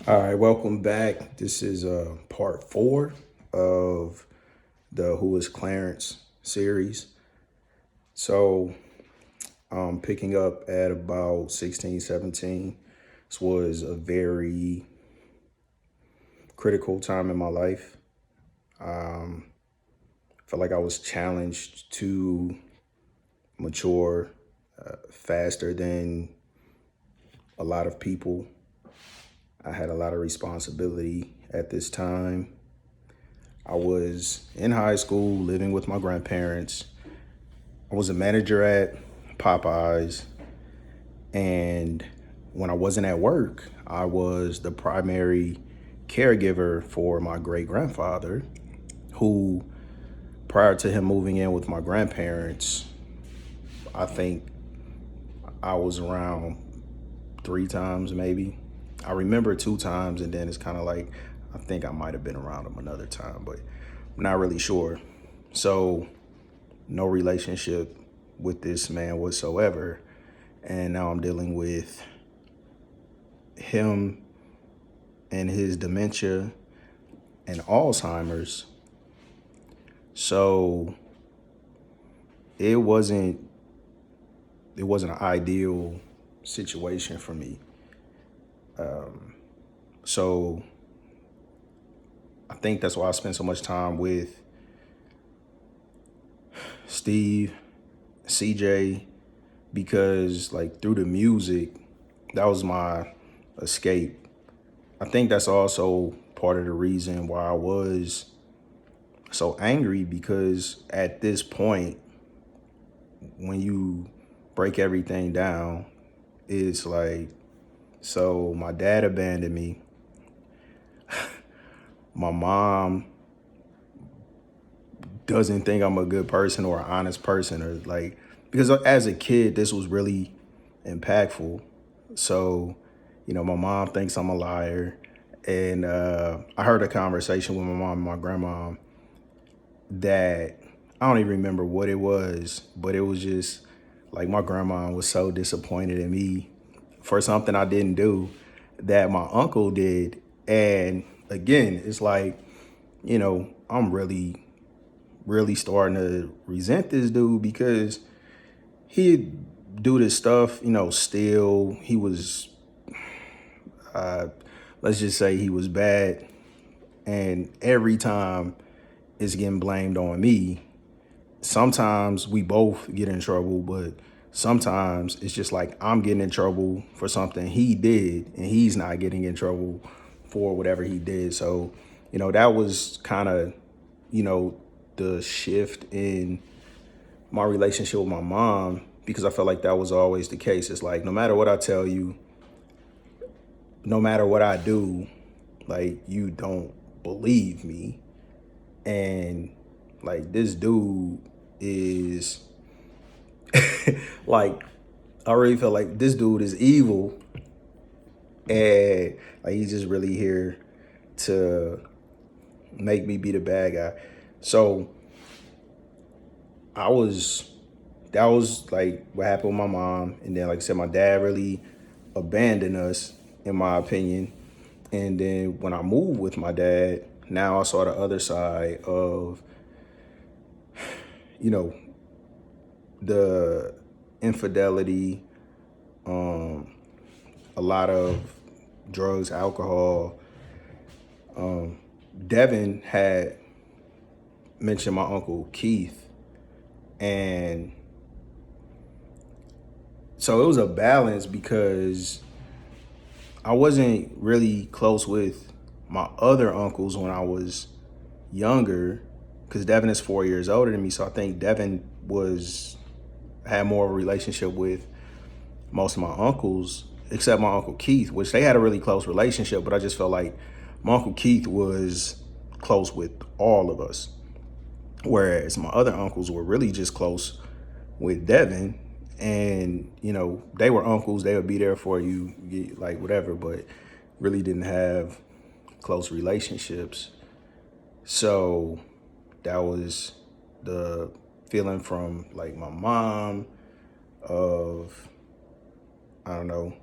All right, welcome back. This is part four of the Who is Clarence series. So picking up at about 16, 17. This was a very critical time in my life. I felt like I was challenged to mature faster than a lot of people. I had a lot of responsibility at this time. I was in high school living with my grandparents. I was a manager at Popeyes. And when I wasn't at work, I was the primary caregiver for my great grandfather, who, prior to him moving in with my grandparents, I think I was around three times maybe. I remember two times, and then it's kind of like I think I might have been around him another time, but I'm not really sure. So, no relationship with this man whatsoever. And now I'm dealing with him and his dementia and Alzheimer's. So it wasn't an ideal situation for me. So I think that's why I spent so much time with Steve, CJ, because like through the music, that was my escape. I think that's also part of the reason why I was so angry, because at this point, when you break everything down, it's like, so my dad abandoned me. My mom doesn't think I'm a good person or an honest person, or like, because as a kid, this was really impactful. So, my mom thinks I'm a liar. And I heard a conversation with my mom and my grandma that I don't even remember what it was, but it was just like my grandma was so disappointed in me for something I didn't do that my uncle did. And again, it's like, I'm really, really starting to resent this dude because he'd do this stuff, still. He was, let's just say he was bad. And every time it's getting blamed on me. Sometimes we both get in trouble, but sometimes it's just like I'm getting in trouble for something he did and he's not getting in trouble for whatever he did. So, that was kind of, the shift in my relationship with my mom, because I felt like that was always the case. It's like, no matter what I tell you, no matter what I do, like, you don't believe me. And like, this dude is like, I really feel like this dude is evil, and like he's just really here to make me be the bad guy. So I was that was like what happened with my mom, and then like I said, my dad really abandoned us, in my opinion. And then when I moved with my dad, now I saw the other side of, you know, the infidelity, a lot of drugs, alcohol. Devin had mentioned my uncle Keith, and so it was a balance because I wasn't really close with my other uncles when I was younger, because Devin is 4 years older than me. So I think Devin had more of a relationship with most of my uncles, except my uncle Keith, which they had a really close relationship. But I just felt like my uncle Keith was close with all of us, whereas my other uncles were really just close with Devin. And they were uncles; they would be there for you, like whatever, but really didn't have close relationships. So that was the feeling from like my mom of, I don't know,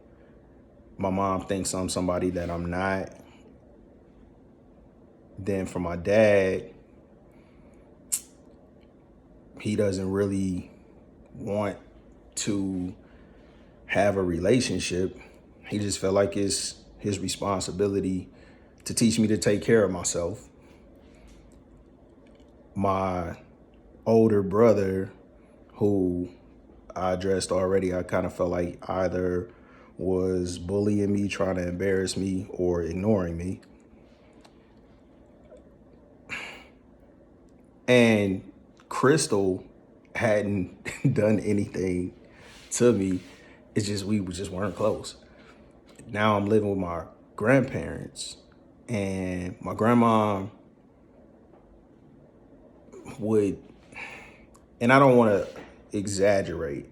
my mom thinks I'm somebody that I'm not. Then for my dad, he doesn't really want to have a relationship. He just felt like it's his responsibility to teach me to take care of myself. My older brother, who I addressed already, I kind of felt like either was bullying me, trying to embarrass me, or ignoring me. And Crystal hadn't done anything to me. It's just we just weren't close. Now I'm living with my grandparents, and my grandma would, and I don't want to exaggerate,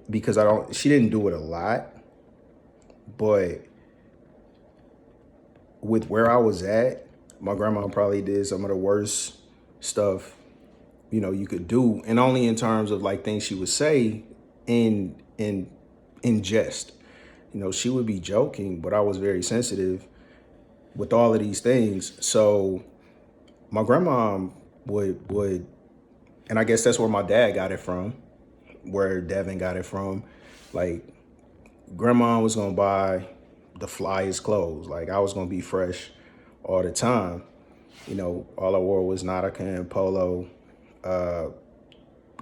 because she didn't do it a lot, but with where I was at, my grandma probably did some of the worst stuff, you could do, and only in terms of like things she would say in jest. She would be joking, but I was very sensitive with all of these things. So my grandma would, and I guess that's where my dad got it from, where Devin got it from. Like, grandma was gonna buy the flyest clothes. Like, I was gonna be fresh all the time. All I wore was Nautica and Polo,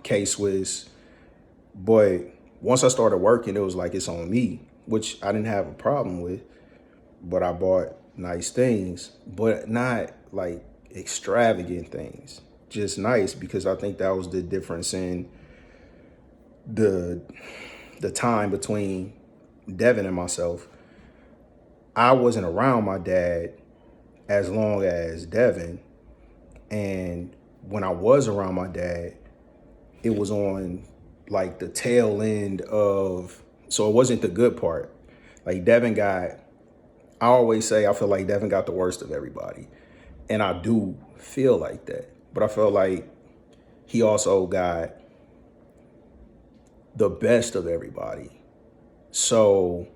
K-Swiss. But once I started working, it was like it's on me, which I didn't have a problem with. But I bought nice things, but not like extravagant things. Just nice, because I think that was the difference in the time between Devin and myself. I wasn't around my dad as long as Devin, and when I was around my dad, it was on like the tail end of, so it wasn't the good part. Like, I always say I feel like Devin got the worst of everybody, and I do feel like that, but I feel like he also got the best of everybody. So,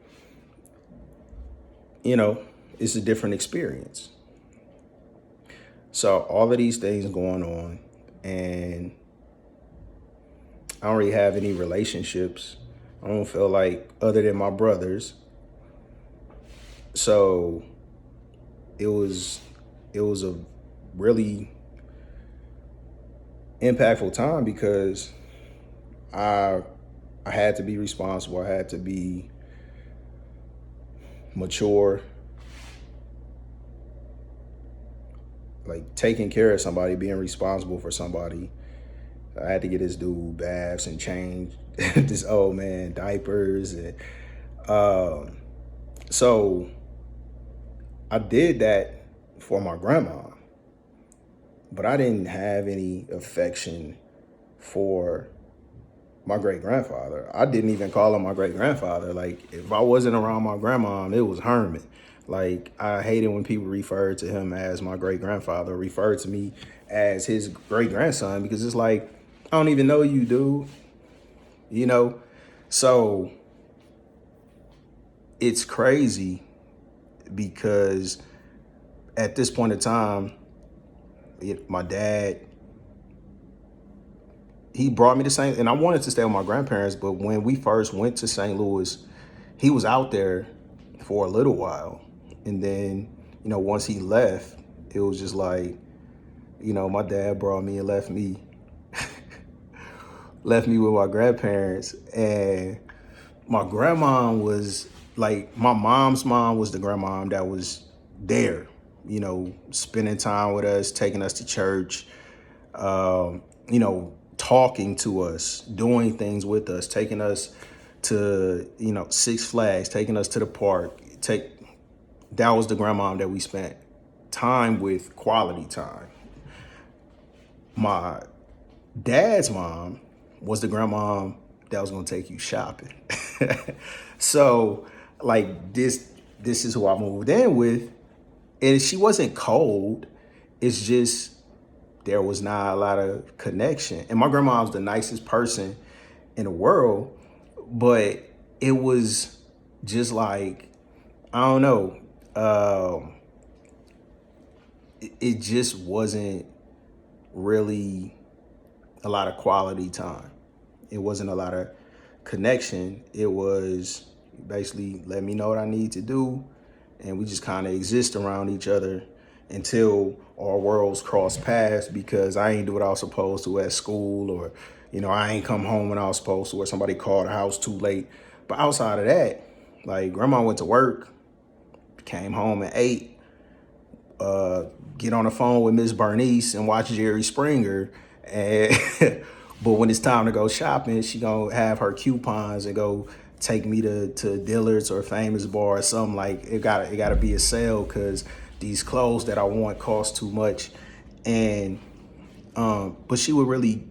it's a different experience. So all of these things going on, and I don't really have any relationships. I don't feel like, other than my brothers. So it was a really impactful time, because I had to be responsible. I had to be mature. Like, taking care of somebody, being responsible for somebody. I had to get this dude baths and change this old man diapers. And so I did that for my grandma, but I didn't have any affection for my great grandfather. I didn't even call him my great grandfather. Like, if I wasn't around my grandma, it was Herman. Like, I hated when people referred to him as my great grandfather, referred to me as his great grandson, because it's like, I don't even know you, dude. So it's crazy, because at this point in time, my dad, he brought me to St. And I wanted to stay with my grandparents, but when we first went to St. Louis, he was out there for a little while. And then, once he left, it was just like, my dad brought me and left me with my grandparents. And my grandma was like, my mom's mom was the grandma that was there, spending time with us, taking us to church, talking to us, doing things with us, taking us to, Six Flags, taking us to the park. That was the grandma that we spent time with, quality time. My dad's mom was the grandma that was gonna take you shopping. So, like, this is who I moved in with. And she wasn't cold. It's just there was not a lot of connection. And my grandma was the nicest person in the world, but it was just like, I don't know, it just wasn't really a lot of quality time. It wasn't a lot of connection. It was basically let me know what I need to do, and we just kind of exist around each other until our worlds cross paths, because I ain't do what I was supposed to at school, or I ain't come home when I was supposed to, or somebody called the house too late. But outside of that, like, grandma went to work, came home at 8, get on the phone with Miss Bernice and watch Jerry Springer. And but when it's time to go shopping, she gonna have her coupons and go take me to Dillard's or Famous Bar or something. Like, it gotta be a sale, because these clothes that I want cost too much. And but she would really,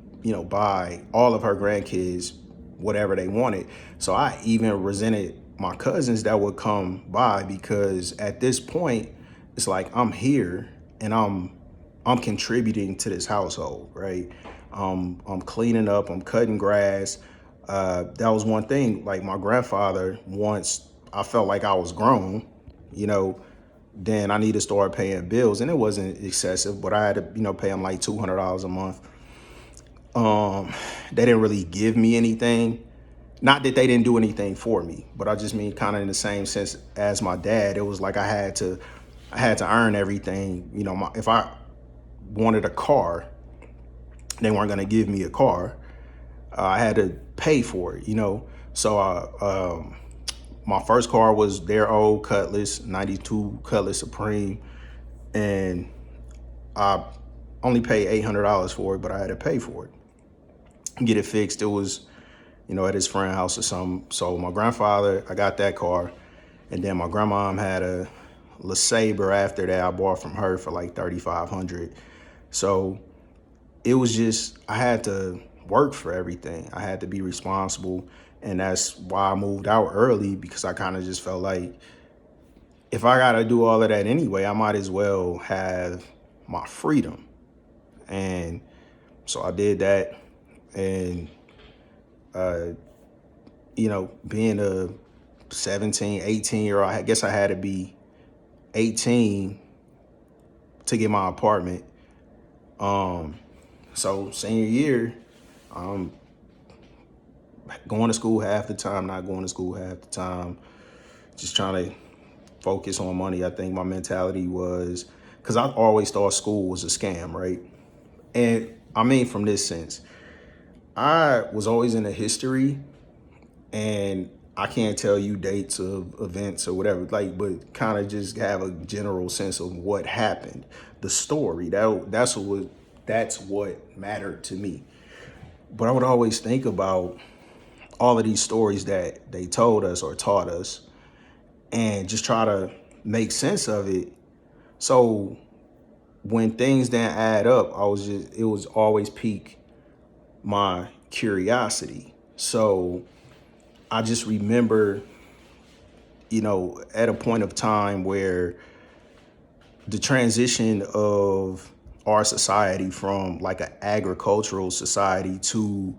buy all of her grandkids whatever they wanted. So I even resented my cousins that would come by, because at this point, it's like I'm here and I'm contributing to this household, right? I'm cleaning up, I'm cutting grass. That was one thing. Like, my grandfather, once I felt like I was grown, you know, then I need to start paying bills, and it wasn't excessive, but I had to, pay him like $200 a month. They didn't really give me anything. Not that they didn't do anything for me, but I just mean kind of in the same sense as my dad. It was like I had to earn everything. If I wanted a car, they weren't gonna give me a car. I had to pay for it. So my first car was their old Cutlass, '92 Cutlass Supreme, and I only paid $800 for it, but I had to pay for it, get it fixed. It was, at his friend's house or something. So my grandfather, I got that car, and then my grandmom had a LeSabre after that. I bought from her for like $3,500. So it was just, I had to work for everything. I had to be responsible, and that's why I moved out early, because I kind of just felt like, if I gotta do all of that anyway, I might as well have my freedom. And so I did that, and being a 17, 18-year-old, I guess I had to be 18 to get my apartment. So senior year, I'm going to school half the time, not going to school half the time, just trying to focus on money. I think my mentality was, because I always thought school was a scam, right? And I mean, from this sense, I was always into history, and I can't tell you dates of events or whatever, like, but kind of just have a general sense of what happened, the story. That's what mattered to me. But I would always think about all of these stories that they told us or taught us, and just try to make sense of it. So when things didn't add up, it was always pique my curiosity. So I just remember, at a point of time where the transition of our society from like an agricultural society to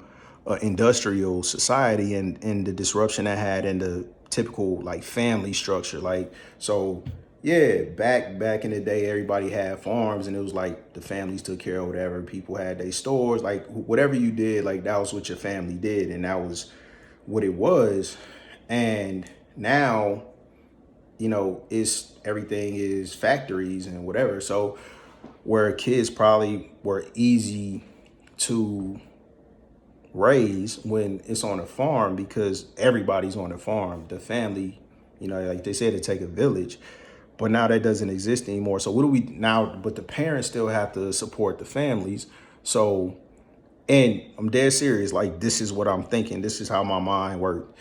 an industrial society, and the disruption that had in the typical like family structure. Like, so yeah, back in the day, everybody had farms, and it was like the families took care of whatever. People had their stores, like whatever you did, like that was what your family did, and that was what it was. And now, it's everything is factories and whatever. So where kids probably were easy to raise when it's on a farm, because everybody's on a farm, the family, like they said, it take a village. But now that doesn't exist anymore. So what do we now? But the parents still have to support the families. So, and I'm dead serious. Like, this is what I'm thinking. This is how my mind worked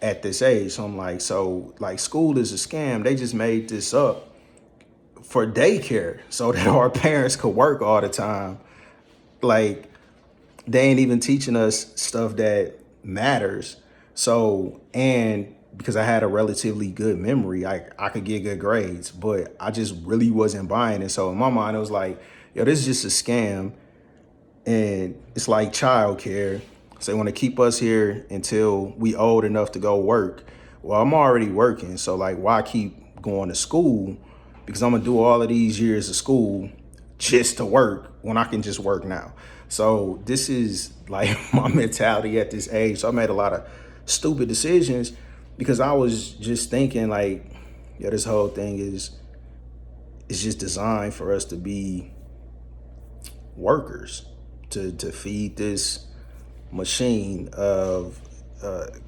at this age. So I'm like, so like, school is a scam. They just made this up for daycare so that our parents could work all the time. Like, they ain't even teaching us stuff that matters. So, and because I had a relatively good memory, I could get good grades, but I just really wasn't buying it. So in my mind, it was like, yo, this is just a scam. And it's like childcare. So they want to keep us here until we old enough to go work. well, I'm already working, so like, why keep going to school? Because I'm gonna do all of these years of school just to work when I can just work now. So this is like my mentality at this age. So I made a lot of stupid decisions because I was just thinking like, yeah, this whole thing is just designed for us to be workers, to feed this machine of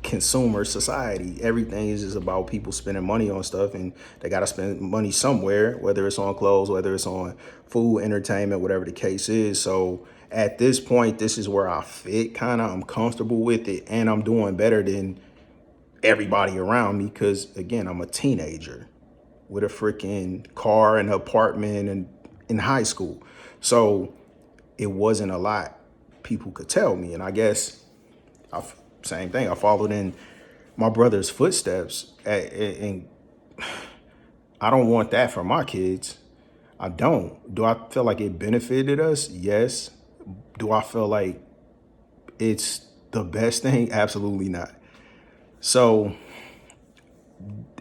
consumer society. Everything is just about people spending money on stuff, and they got to spend money somewhere, whether it's on clothes, whether it's on food, entertainment, whatever the case is. So at this point, this is where I fit kind of. I'm comfortable with it, and I'm doing better than everybody around me because, again, I'm a teenager with a freaking car and an apartment and in high school. So it wasn't a lot people could tell me. And I guess same thing. I followed in my brother's footsteps, and I don't want that for my kids. I don't. Do I feel like it benefited us? Yes. Do I feel like it's the best thing? Absolutely not. So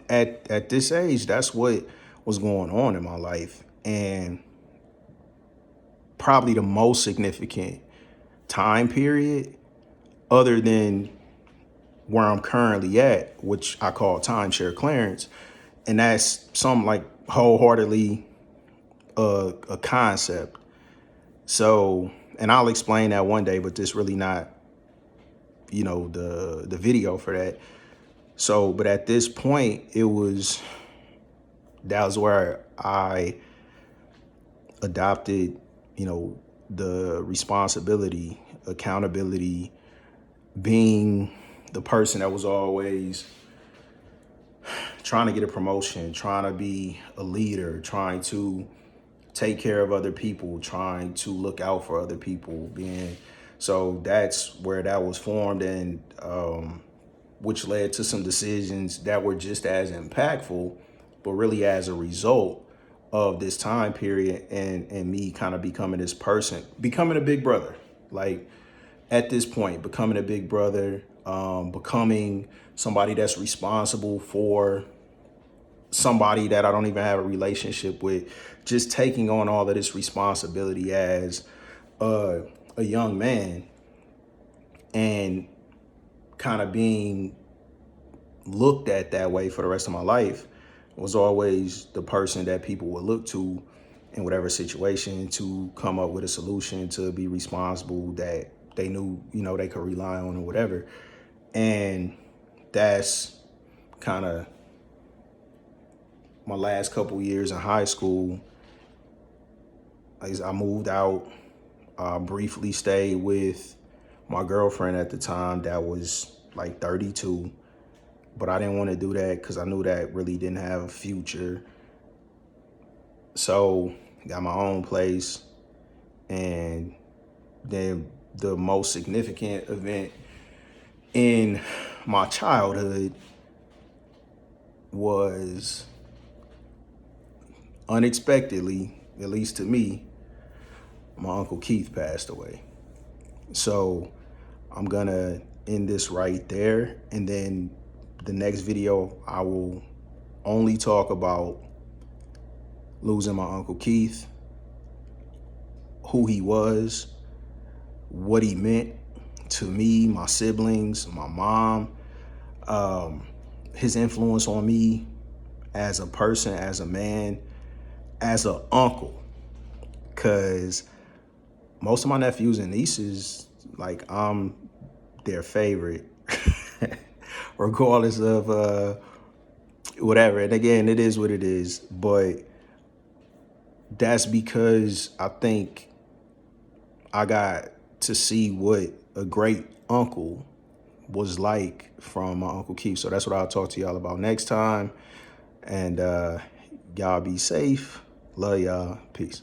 at this age, that's what was going on in my life. And probably the most significant time period, other than where I'm currently at, which I call timeshare clearance. And that's something like wholeheartedly a concept. So, and I'll explain that one day, but this really not, the video for that. So, but at this point, that was where I adopted, the responsibility, accountability, being the person that was always trying to get a promotion, trying to be a leader, trying to take care of other people, trying to look out for other people. So that's where that was formed, and which led to some decisions that were just as impactful, but really as a result of this time period and me kind of becoming this person, becoming a big brother. Like at this point, becoming a big brother, becoming somebody that's responsible for somebody that I don't even have a relationship with, just taking on all of this responsibility as a young man and kind of being looked at that way for the rest of my life. Was always the person that people would look to in whatever situation to come up with a solution, to be responsible, that they knew, they could rely on or whatever. And that's kind of my last couple years in high school. I moved out, briefly stayed with my girlfriend at the time that was like 32, but I didn't want to do that because I knew that really didn't have a future. So got my own place. And then the most significant event in my childhood was unexpectedly, at least to me, my Uncle Keith passed away. So I'm gonna end this right there. And then the next video, I will only talk about losing my Uncle Keith, who he was, what he meant to me, my siblings, my mom, his influence on me as a person, as a man, as an uncle. Because most of my nephews and nieces, like, I'm their favorite, regardless of whatever. And again, it is what it is. But that's because I think I got to see what a great uncle was like from my Uncle Keith. So that's what I'll talk to y'all about next time. And y'all be safe. Love y'all. Peace.